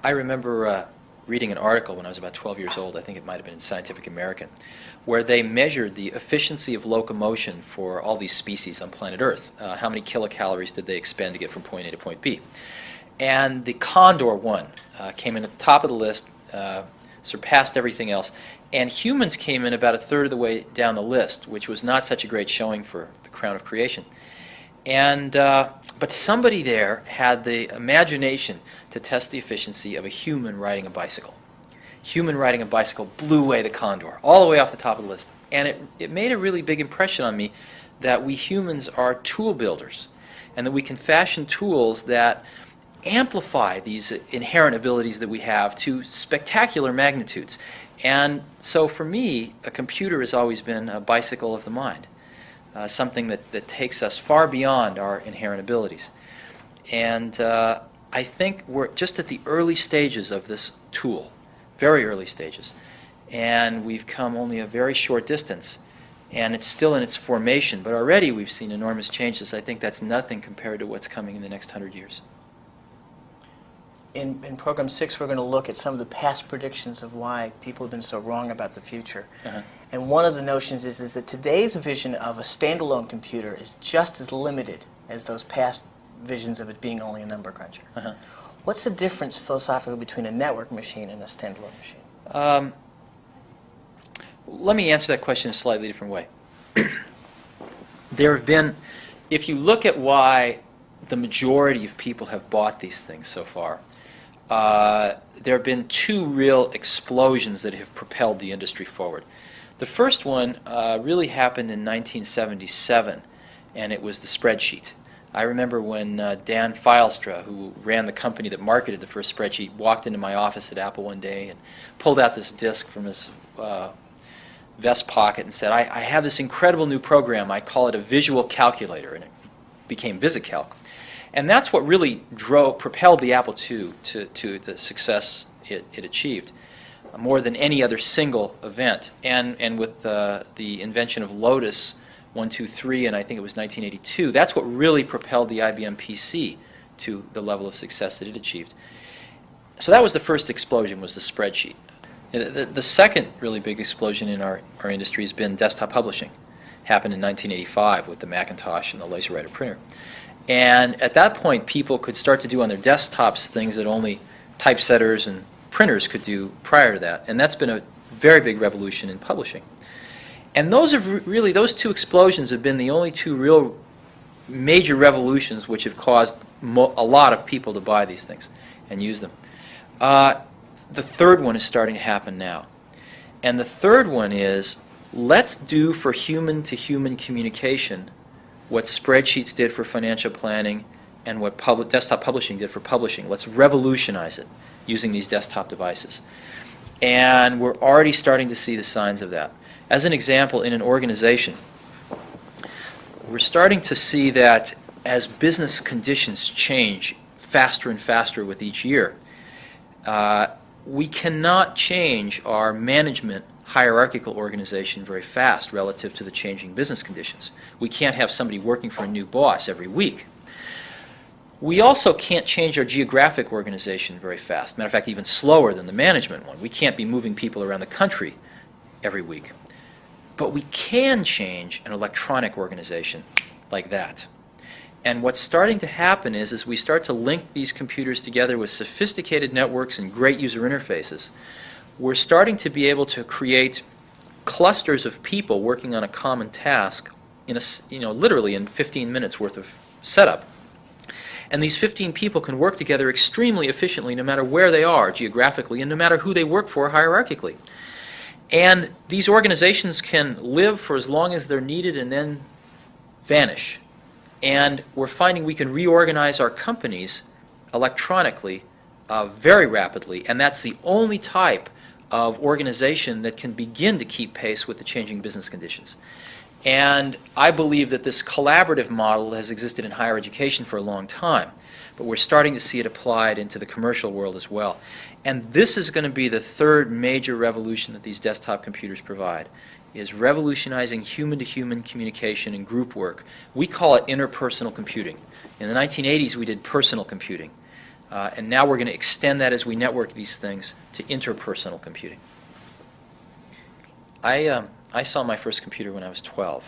I remember reading an article when I was about 12 years old, I think it might have been in Scientific American, where they measured the efficiency of locomotion for all these species on planet Earth. How many kilocalories did they expend to get from point A to point B? And the condor won, came in at the top of the list, surpassed everything else. And humans came in about a third of the way down the list, which was not such a great showing for the crown of creation. And but somebody there had the imagination to test the efficiency of a human riding a bicycle. Human riding a bicycle blew away the condor, all the way off the top of the list. And it made a really big impression on me that we humans are tool builders, and that we can fashion tools that amplify these inherent abilities that we have to spectacular magnitudes. And so for me, a computer has always been a bicycle of the mind. Something that takes us far beyond our inherent abilities. And I think we're just at the early stages of this tool, very early stages. And we've come only a very short distance, and it's still in its formation, but already we've seen enormous changes. I think that's nothing compared to what's coming in the next 100 years. In Program 6, we're going to look at some of the past predictions of why people have been so wrong about the future. And one of the notions is that today's vision of a standalone computer is just as limited as those past visions of it being only a number cruncher. What's the difference philosophically between a network machine and a standalone machine? Let me answer that question in a slightly different way. There have been, if you look at why the majority of people have bought these things so far, there have been two real explosions that have propelled the industry forward. The first one really happened in 1977, and it was the spreadsheet. I remember when Dan Filestra, who ran the company that marketed the first spreadsheet, walked into my office at Apple one day and pulled out this disk from his vest pocket and said, I have this incredible new program. I call it a visual calculator, and it became VisiCalc. And that's what really propelled the Apple II to the success it achieved, more than any other single event. And with the invention of Lotus 123, and I think it was 1982, that's what really propelled the IBM PC to the level of success that it achieved. So that was the first explosion, was the spreadsheet. The second really big explosion in our industry has been desktop publishing. Happened in 1985 with the Macintosh and the LaserWriter printer. And at that point, people could start to do on their desktops things that only typesetters and printers could do prior to that. And that's been a very big revolution in publishing. And those two explosions have been the only two real major revolutions which have caused a lot of people to buy these things and use them. The third one is starting to happen now. And the third one is, let's do for human-to-human communication what spreadsheets did for financial planning and what desktop publishing did for publishing. Let's revolutionize it using these desktop devices. And we're already starting to see the signs of that. As an example, in an organization, we're starting to see that as business conditions change faster and faster with each year, we cannot change our management hierarchical organization very fast relative to the changing business conditions. We can't have somebody working for a new boss every week. We also can't change our geographic organization very fast. Matter of fact, even slower than the management one. We can't be moving people around the country every week. But we can change an electronic organization like that. And what's starting to happen is we start to link these computers together with sophisticated networks and great user interfaces, we're starting to be able to create clusters of people working on a common task in literally in 15 minutes worth of setup. And these 15 people can work together extremely efficiently no matter where they are geographically and no matter who they work for hierarchically. And these organizations can live for as long as they're needed and then vanish. And we're finding we can reorganize our companies electronically very rapidly, and that's the only type of organization that can begin to keep pace with the changing business conditions. And I believe that this collaborative model has existed in higher education for a long time, but we're starting to see it applied into the commercial world as well. And this is going to be the third major revolution that these desktop computers provide, is revolutionizing human-to-human communication and group work. We call it interpersonal computing. In the 1980s, we did personal computing. And now we're going to extend that as we network these things to interpersonal computing. I saw my first computer when I was 12,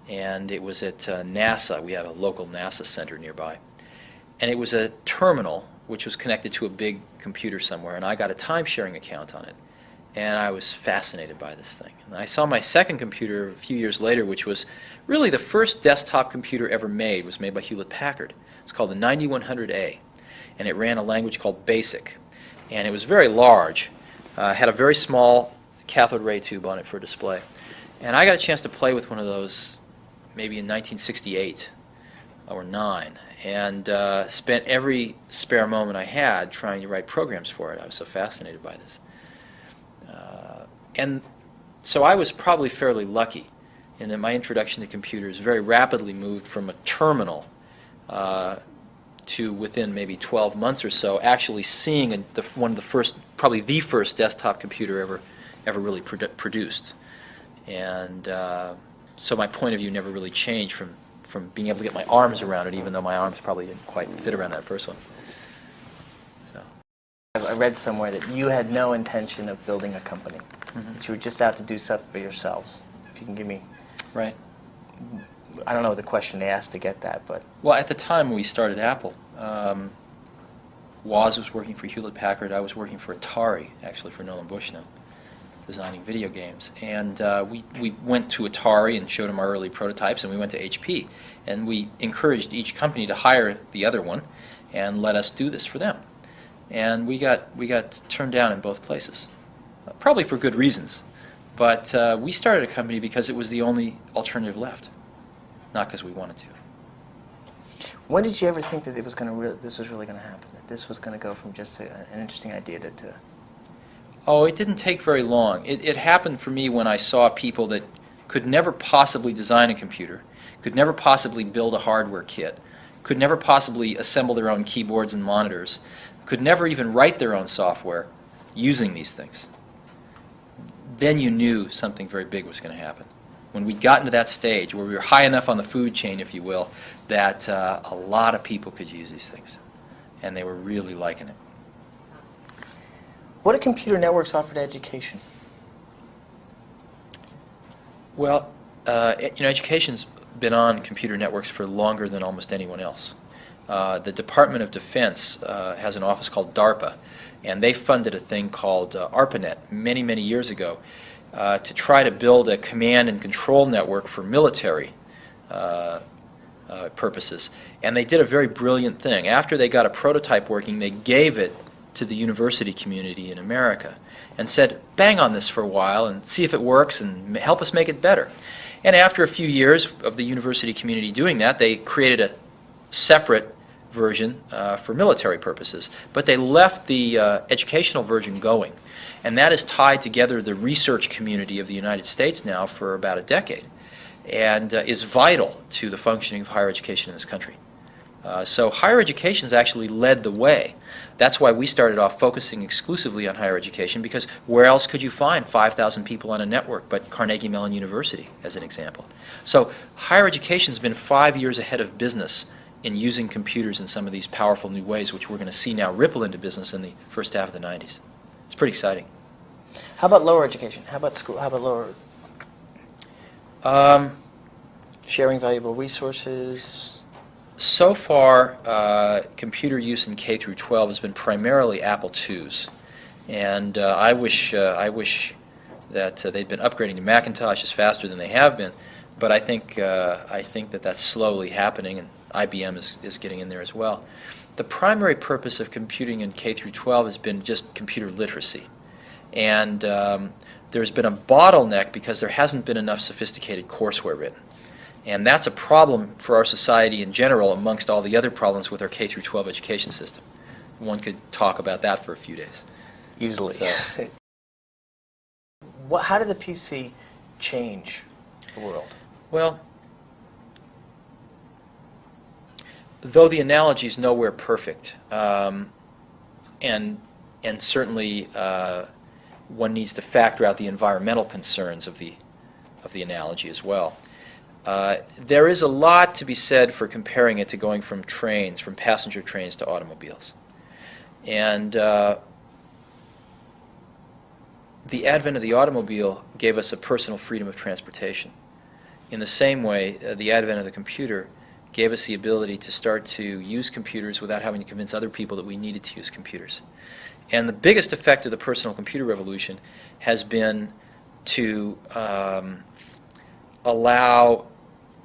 and it was at NASA. We had a local NASA center nearby. And it was a terminal which was connected to a big computer somewhere, and I got a time-sharing account on it. And I was fascinated by this thing. And I saw my second computer a few years later, which was really the first desktop computer ever made. It was made by Hewlett-Packard. It's called the 9100A, and it ran a language called BASIC. And it was very large, had a very small cathode ray tube on it for display. And I got a chance to play with one of those maybe in 1968 or 9, and spent every spare moment I had trying to write programs for it. I was so fascinated by this. And so I was probably fairly lucky in that my introduction to computers very rapidly moved from a terminal to within maybe 12 months or so actually seeing one of the first, probably the first desktop computer ever really produced. And so my point of view never really changed from being able to get my arms around it, even though my arms probably didn't quite fit around that first one. So. I read somewhere that you had no intention of building a company. That you were just out to do stuff for yourselves. If you can give me... Right. I don't know the question they asked to get that, but... Well, at the time we started Apple, Woz was working for Hewlett-Packard. I was working for Atari, actually for Nolan Bushnell, designing video games. And we went to Atari and showed them our early prototypes, and we went to HP. And we encouraged each company to hire the other one and let us do this for them. And we got turned down in both places, probably for good reasons. But we started a company because it was the only alternative left, not because we wanted to. When did you ever think that this was really going to happen? That this was going to go from just an interesting idea to... Oh, it didn't take very long. It happened for me when I saw people that could never possibly design a computer, could never possibly build a hardware kit, could never possibly assemble their own keyboards and monitors, could never even write their own software using these things. Then you knew something very big was going to happen. When we'd gotten to that stage where we were high enough on the food chain, if you will, that a lot of people could use these things, and they were really liking it. What do computer networks offer to education? Well, education's been on computer networks for longer than almost anyone else. The Department of Defense has an office called DARPA, and they funded a thing called ARPANET many, many years ago to try to build a command and control network for military purposes. And they did a very brilliant thing. After they got a prototype working, they gave it to the university community in America and said, bang on this for a while and see if it works and help us make it better. And after a few years of the university community doing that, they created a separate version for military purposes. But they left the educational version going. And that has tied together the research community of the United States now for about a decade and is vital to the functioning of higher education in this country. So higher education has actually led the way. That's why we started off focusing exclusively on higher education, because where else could you find 5,000 people on a network but Carnegie Mellon University, as an example? So higher education has been 5 years ahead of business in using computers in some of these powerful new ways, which we're going to see now ripple into business in the first half of the 90s. It's pretty exciting. How about lower education? How about school? How about lower? Sharing valuable resources? So far, computer use in K through 12 has been primarily Apple IIs, and I wish that they'd been upgrading to Macintoshes faster than they have been. But I think that that's slowly happening, and IBM is getting in there as well. The primary purpose of computing in K through 12 has been just computer literacy, and there's been a bottleneck because there hasn't been enough sophisticated courseware written. And that's a problem for our society in general, amongst all the other problems with our K through 12 education system. One could talk about that for a few days. Easily. So. How did the PC change the world? Well, though the analogy is nowhere perfect, and certainly one needs to factor out the environmental concerns of the analogy as well. There is a lot to be said for comparing it to going from passenger trains to automobiles. And the advent of the automobile gave us a personal freedom of transportation. In the same way, the advent of the computer gave us the ability to start to use computers without having to convince other people that we needed to use computers. And the biggest effect of the personal computer revolution has been to allow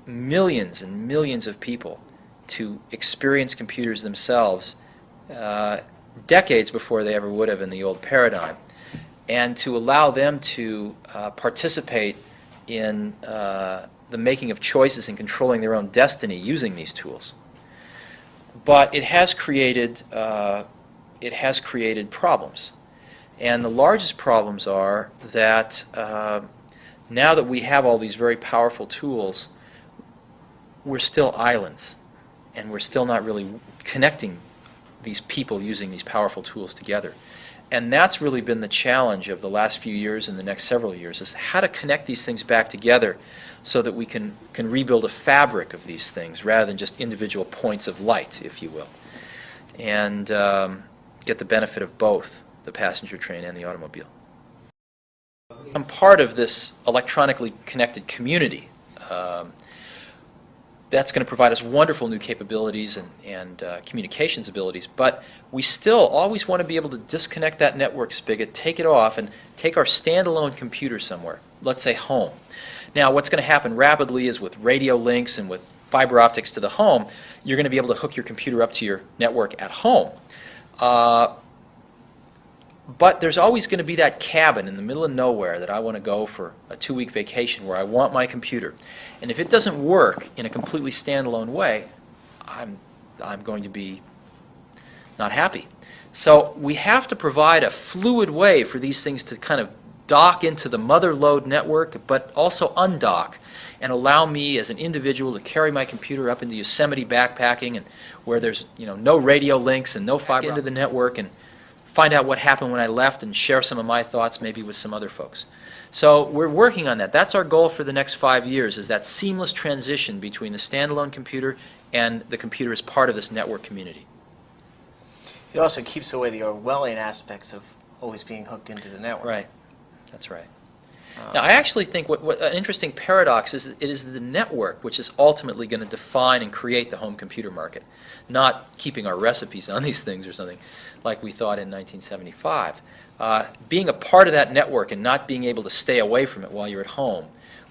millions and millions of people to experience computers themselves decades before they ever would have in the old paradigm, and to allow them to participate in the making of choices and controlling their own destiny using these tools. But it has created problems. And the largest problems are that now that we have all these very powerful tools, we're still islands, and we're still not really connecting these people using these powerful tools together. And that's really been the challenge of the last few years and the next several years, is how to connect these things back together so that we can rebuild a fabric of these things rather than just individual points of light, if you will, and get the benefit of both the passenger train and the automobile. I'm part of this electronically connected community. That's going to provide us wonderful new capabilities and communications abilities, but we still always want to be able to disconnect that network spigot, take it off, and take our standalone computer somewhere, let's say home. Now, what's going to happen rapidly is with radio links and with fiber optics to the home, you're going to be able to hook your computer up to your network at home. But there's always going to be that cabin in the middle of nowhere that I want to go for a 2-week vacation where I want my computer. And if it doesn't work in a completely standalone way, I'm going to be not happy. So we have to provide a fluid way for these things to kind of dock into the mother load network, but also undock and allow me as an individual to carry my computer up into Yosemite backpacking, and where there's no radio links and no fiber into the network, and find out what happened when I left and share some of my thoughts maybe with some other folks. So we're working on that. That's our goal for the next 5 years, is that seamless transition between the standalone computer and the computer as part of this network community. It also keeps away the Orwellian aspects of always being hooked into the network. Right. That's right. Now, I actually think what an interesting paradox is, it is the network which is ultimately going to define and create the home computer market, not keeping our recipes on these things or something like we thought in 1975. Being a part of that network and not being able to stay away from it while you're at home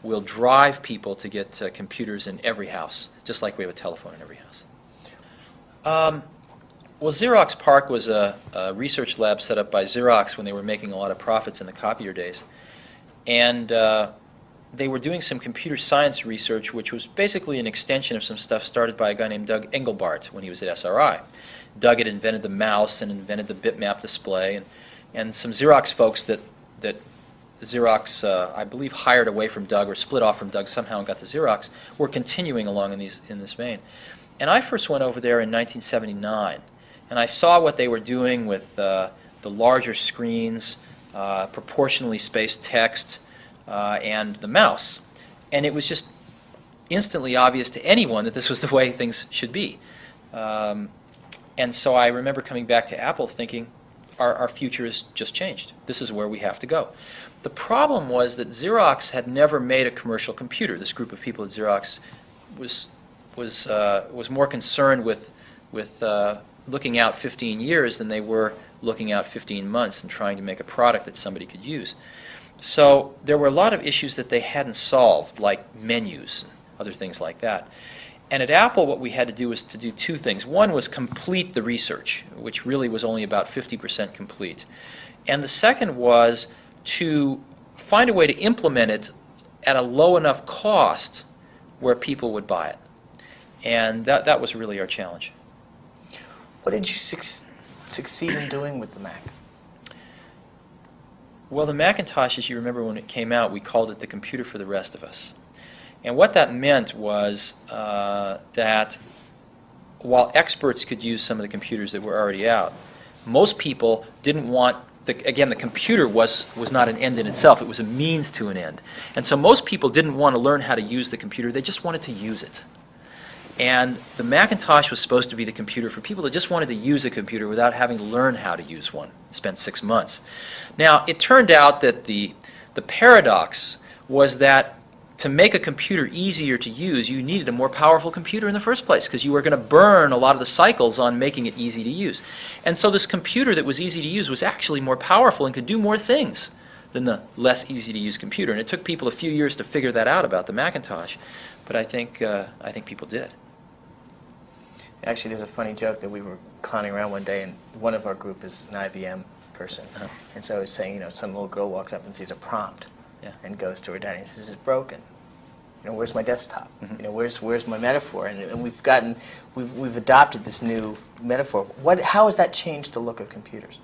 will drive people to get computers in every house, just like we have a telephone in every house. Well, Xerox PARC was a research lab set up by Xerox when they were making a lot of profits in the copier days. And they were doing some computer science research, which was basically an extension of some stuff started by a guy named Doug Engelbart when he was at SRI. Doug had invented the mouse and invented the bitmap display, and some Xerox folks that Xerox, I believe, hired away from Doug or split off from Doug somehow and got to Xerox, were continuing along in this vein. And I first went over there in 1979, and I saw what they were doing with the larger screens, proportionally spaced text, and the mouse. And it was just instantly obvious to anyone that this was the way things should be. And so I remember coming back to Apple thinking, our future has just changed. This is where we have to go. The problem was that Xerox had never made a commercial computer. This group of people at Xerox was more concerned with looking out 15 years than they were looking out 15 months and trying to make a product that somebody could use. So there were a lot of issues that they hadn't solved, like menus and other things like that. And at Apple, what we had to do was to do two things. One was complete the research, which really was only about 50% complete. And the second was to find a way to implement it at a low enough cost where people would buy it. And that was really our challenge. What did you succeed in doing with the Mac? Well, the Macintosh, as you remember when it came out, we called it the computer for the rest of us. And what that meant was that while experts could use some of the computers that were already out, most people didn't want, again, the computer was not an end in itself. It was a means to an end. And so most people didn't want to learn how to use the computer. They just wanted to use it. And the Macintosh was supposed to be the computer for people that just wanted to use a computer without having to learn how to use one. Spent 6 months. Now, it turned out that the paradox was that to make a computer easier to use, you needed a more powerful computer in the first place, because you were going to burn a lot of the cycles on making it easy to use. And so this computer that was easy to use was actually more powerful and could do more things than the less easy to use computer. And it took people a few years to figure that out about the Macintosh, but I think people did. Actually, there's a funny joke that we were clowning around one day, and one of our group is an IBM person. And so I was saying, some little girl walks up and sees a prompt and goes to her daddy and says, "It's broken. Where's my desktop? Where's my metaphor?" And we've adopted this new metaphor. How has that changed the look of computers?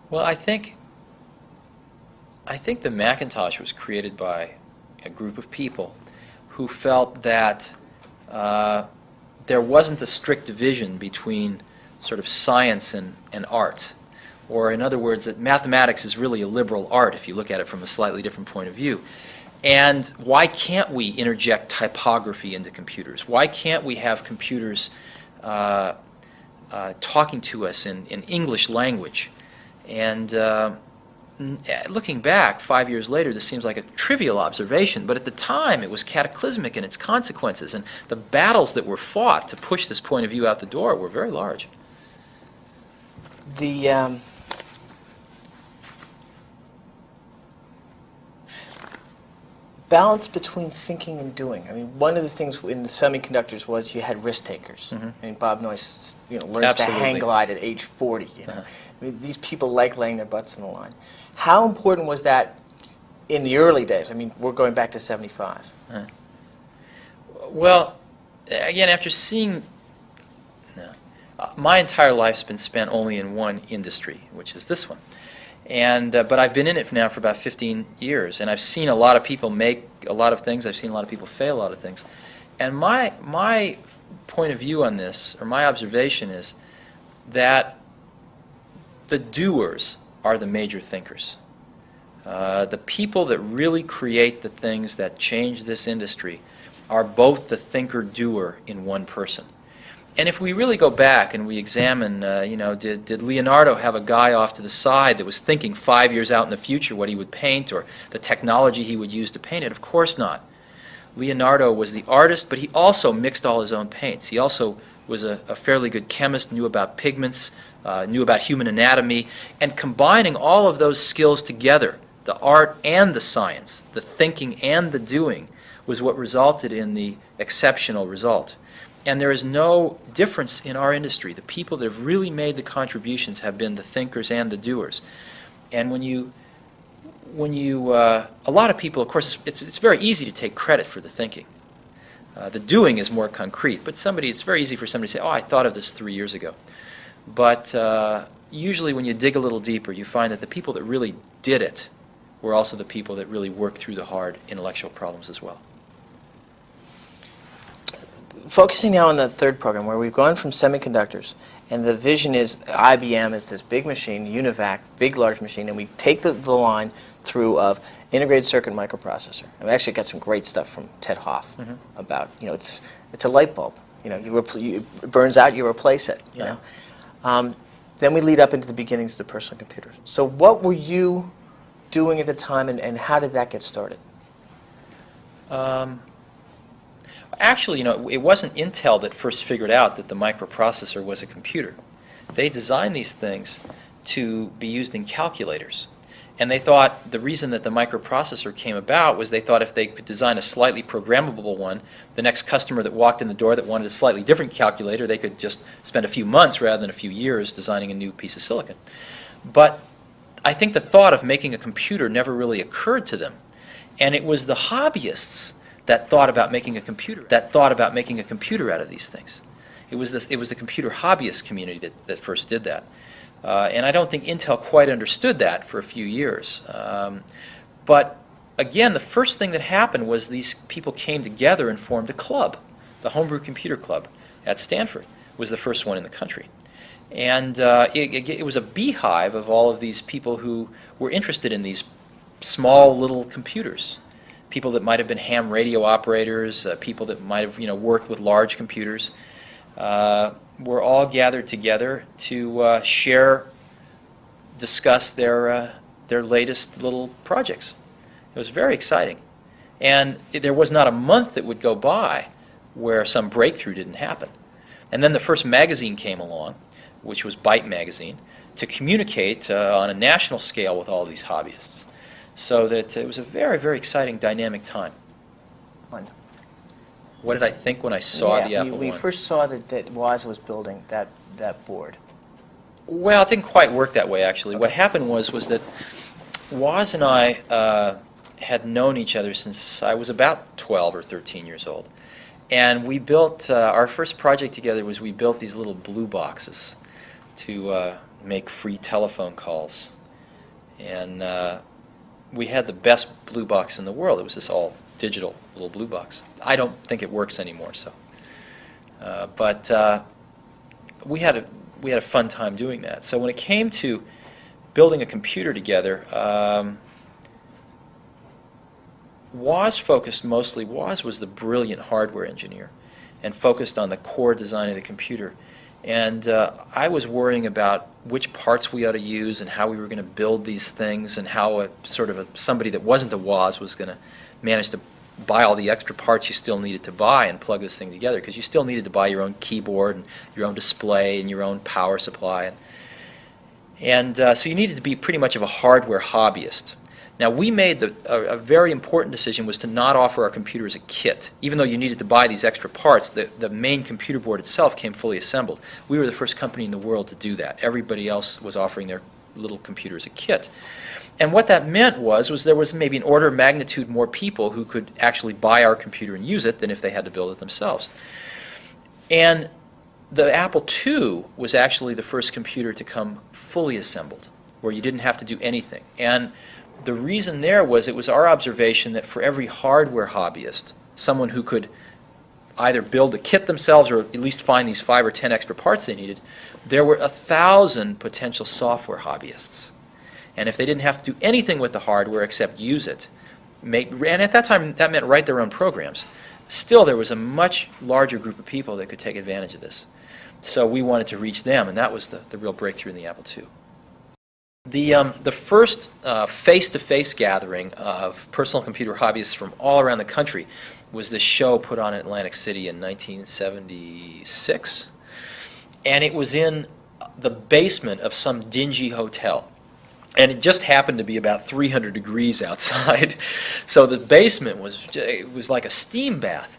Well, I think the Macintosh was created by a group of people who felt that there wasn't a strict division between sort of science and art. Or in other words, that mathematics is really a liberal art if you look at it from a slightly different point of view. And why can't we interject typography into computers? Why can't we have computers talking to us in English language? And looking back 5 years later, this seems like a trivial observation, but at the time it was cataclysmic in its consequences, and the battles that were fought to push this point of view out the door were very large. The balance between thinking and doing. I mean, one of the things in the semiconductors was you had risk takers. I mean, Bob Noyce, learns to hang glide at age 40. I mean, these people like laying their butts on the line. How important was that in the early days? I mean, we're going back to 75. Well, again, after seeing, my entire life's been spent only in one industry, which is this one. And but I've been in it now for about 15 years, and I've seen a lot of people make a lot of things. I've seen a lot of people fail a lot of things. And my point of view on this, or my observation, is that the doers are the major thinkers. The people that really create the things that change this industry are both the thinker-doer in one person. And if we really go back and we examine, did Leonardo have a guy off to the side that was thinking 5 years out in the future what he would paint or the technology he would use to paint it? Of course not. Leonardo was the artist, but he also mixed all his own paints. He also was a fairly good chemist, knew about pigments, knew about human anatomy, and combining all of those skills together, the art and the science, the thinking and the doing, was what resulted in the exceptional result. And there is no difference in our industry. The people that have really made the contributions have been the thinkers and the doers. And when you a lot of people, of course, it's very easy to take credit for the thinking. The doing is more concrete, but it's very easy for somebody to say, "Oh, I thought of this 3 years ago." But usually when you dig a little deeper, you find that the people that really did it were also the people that really worked through the hard intellectual problems as well. Focusing now on the third program, where we've gone from semiconductors, and the vision is IBM is this big machine, UNIVAC, big large machine, and we take the line through of integrated circuit microprocessor. And we actually got some great stuff from Ted Hoff about, it's a light bulb. It burns out, you replace it. Then we lead up into the beginnings of the personal computer. So what were you doing at the time, and how did that get started? Actually, it wasn't Intel that first figured out that the microprocessor was a computer. They designed these things to be used in calculators. And they thought the reason that the microprocessor came about was they thought if they could design a slightly programmable one, the next customer that walked in the door that wanted a slightly different calculator, they could just spend a few months rather than a few years designing a new piece of silicon. But I think the thought of making a computer never really occurred to them. And it was the hobbyists that thought about making a computer out of these things. It was the computer hobbyist community that first did that. And I don't think Intel quite understood that for a few years. But again, the first thing that happened was these people came together and formed a club. The Homebrew Computer Club at Stanford was the first one in the country. And it was a beehive of all of these people who were interested in these small little computers. people that might have been ham radio operators, people that might have worked with large computers, were all gathered together to discuss their latest little projects. It was very exciting, and there was not a month that would go by where some breakthrough didn't happen. And then the first magazine came along, which was Byte magazine, to communicate on a national scale with all these hobbyists. So that it was a very, very exciting, dynamic time. Fun. What did I think when I saw the Apple we I? first saw that Woz was building that board. Well, it didn't quite work that way, actually. Okay. What happened was that Woz and I had known each other since I was about 12 or 13 years old. And we built, our first project together was we built these little blue boxes to make free telephone calls. And we had the best blue box in the world. It was this all digital little blue box. I don't think it works anymore, so. But we had a fun time doing that. So when it came to building a computer together, Woz was the brilliant hardware engineer and focused on the core design of the computer. And I was worrying about which parts we ought to use and how we were going to build these things and how somebody that wasn't a Woz was going to manage to buy all the extra parts you still needed to buy and plug this thing together, because you still needed to buy your own keyboard and your own display and your own power supply. And so you needed to be pretty much of a hardware hobbyist. Now, we made a very important decision was to not offer our computer as a kit. Even though you needed to buy these extra parts, the main computer board itself came fully assembled. We were the first company in the world to do that. Everybody else was offering their little computer as a kit. And what that meant was there was maybe an order of magnitude more people who could actually buy our computer and use it than if they had to build it themselves. And the Apple II was actually the first computer to come fully assembled, where you didn't have to do anything. And the reason there was it was our observation that for every hardware hobbyist, someone who could either build the kit themselves or at least find these 5 or 10 extra parts they needed, there were 1,000 potential software hobbyists. And if they didn't have to do anything with the hardware except use it, and at that time that meant write their own programs, still there was a much larger group of people that could take advantage of this. So we wanted to reach them, and that was the real breakthrough in the Apple II. The first face-to-face gathering of personal computer hobbyists from all around the country was this show put on in Atlantic City in 1976. And it was in the basement of some dingy hotel. And it just happened to be about 300 degrees outside. So the basement was like a steam bath.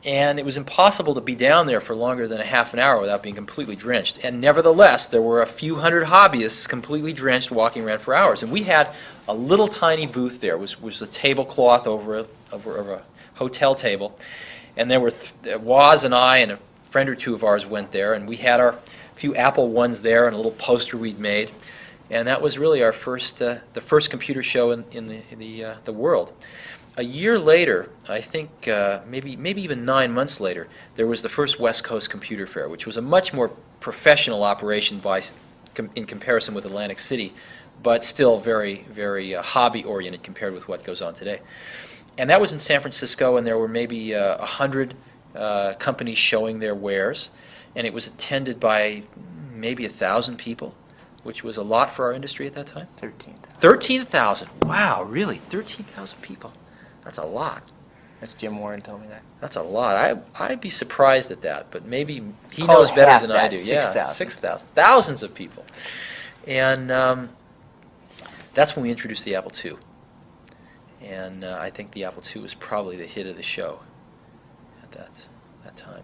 And it was impossible to be down there for longer than a half an hour without being completely drenched. And nevertheless, there were a few hundred hobbyists completely drenched walking around for hours. And we had a little tiny booth there. It was a tablecloth over a hotel table. And there were Woz and I and a friend or two of ours went there, and we had our few Apple I's there and a little poster we'd made. And that was really our the first computer show in the world. A year later, I think maybe even 9 months later, there was the first West Coast Computer Fair, which was a much more professional operation in comparison with Atlantic City, but still very, very hobby-oriented compared with what goes on today. And that was in San Francisco, and there were maybe 100 companies showing their wares, and it was attended by maybe 1,000 people, which was a lot for our industry at that time. 13,000. 13,000. Wow, really? 13,000 people. That's a lot. That's Jim Warren told me that. That's a lot. I'd be surprised at that, but maybe he Call knows it better half than that, I do. 6,000. 6,000. Thousands of people. And that's when we introduced the Apple II. And I think the Apple II was probably the hit of the show at that time.